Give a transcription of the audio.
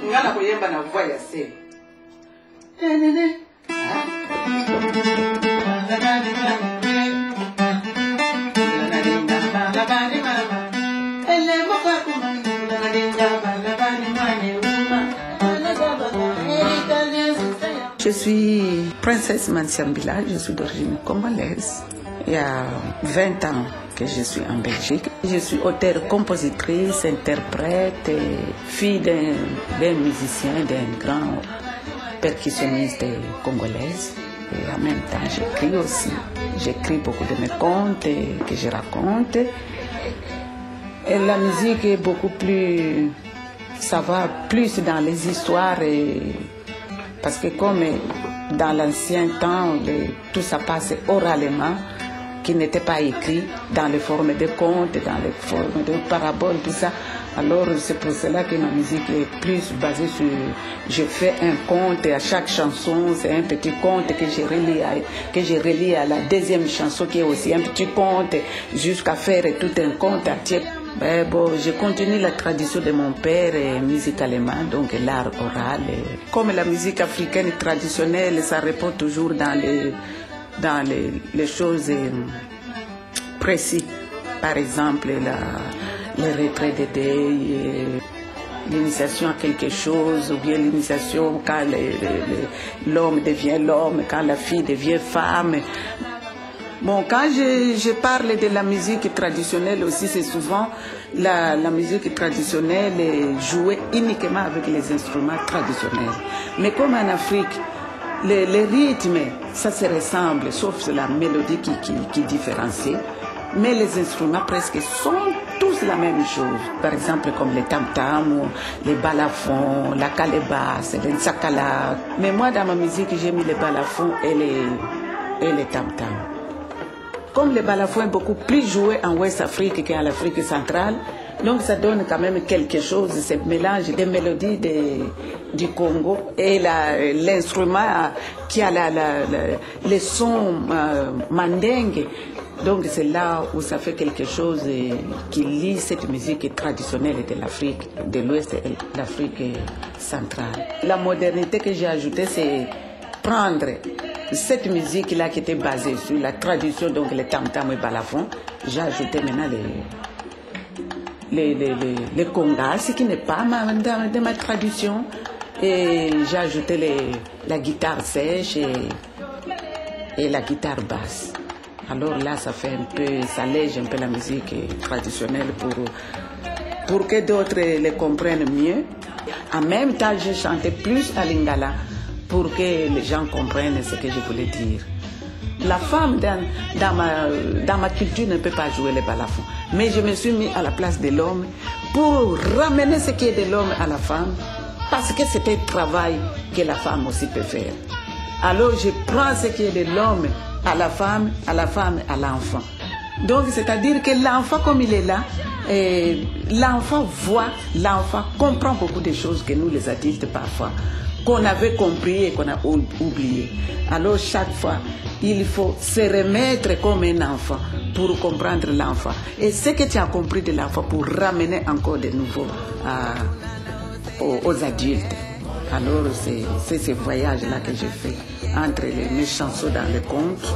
ngala kuyemba na voix ya se. Je suis princesse Mansiambila, je suis d'origine congolaise. Il y a 20 ans que je suis en Belgique. Je suis auteure, compositrice, interprète, fille d'un musicien, d'un grand percussionniste congolaise. Et en même temps, j'écris aussi. J'écris beaucoup de mes contes que je raconte. Et la musique est beaucoup plus... Ça va plus dans les histoires. Parce que comme dans l'ancien temps, tout ça passe oralement, qui n'était pas écrit dans les formes de contes, dans les formes de paraboles, tout ça. Alors c'est pour cela que ma musique est plus basée sur... Je fais un conte et à chaque chanson, c'est un petit conte que je relie à la deuxième chanson qui est aussi un petit conte, jusqu'à faire tout un conte entier. Bon, je continue la tradition de mon père musicalement, donc l'art oral. Comme la musique africaine traditionnelle, ça répond toujours dans les choses précises. Par exemple, les retraits de deuil, l'initiation à quelque chose, ou bien l'initiation quand l'homme devient l'homme, quand la fille devient femme. Bon, quand je parle de la musique traditionnelle aussi, c'est souvent la musique traditionnelle est jouée uniquement avec les instruments traditionnels. Mais comme en Afrique, les rythmes, ça se ressemble, sauf la mélodie qui différencie. Mais les instruments presque sont tous la même chose. Par exemple, comme les tam-tams, les balafons, la calebasse, les nsakala. Mais moi, dans ma musique, j'ai mis les balafons et les tam-tams. Comme le balafon est beaucoup plus joué en Ouest-Afrique qu'en Afrique centrale, donc ça donne quand même quelque chose, ce mélange des mélodies du Congo et l'instrument qui a les sons mandingues. Donc c'est là où ça fait quelque chose qui lie cette musique traditionnelle de l'Afrique, de l'Ouest et de l'Afrique centrale. La modernité que j'ai ajoutée, c'est prendre cette musique-là qui était basée sur la tradition, donc les tam-tams et balafons. J'ai ajouté maintenant les congas, ce qui n'est pas de ma tradition. Et j'ai ajouté la guitare sèche et la guitare basse. Alors là, ça fait un peu, ça allège un peu la musique traditionnelle pour que d'autres les comprennent mieux. En même temps, j'ai chanté plus à lingala pour que les gens comprennent ce que je voulais dire. La femme dans ma culture ne peut pas jouer les balafons. Mais je me suis mis à la place de l'homme pour ramener ce qui est de l'homme à la femme, parce que c'est un travail que la femme aussi peut faire. Alors je prends ce qui est de l'homme à la femme, à l'enfant. Donc c'est-à-dire que l'enfant, comme il est là, l'enfant voit, l'enfant comprend beaucoup de choses que nous les adultes parfois, qu'on avait compris et qu'on a oublié. Alors chaque fois, il faut se remettre comme un enfant pour comprendre l'enfant. Et ce que tu as compris de l'enfant pour ramener encore de nouveau aux adultes. Alors c'est ce voyage-là que j'ai fait entre mes chansons dans les contes.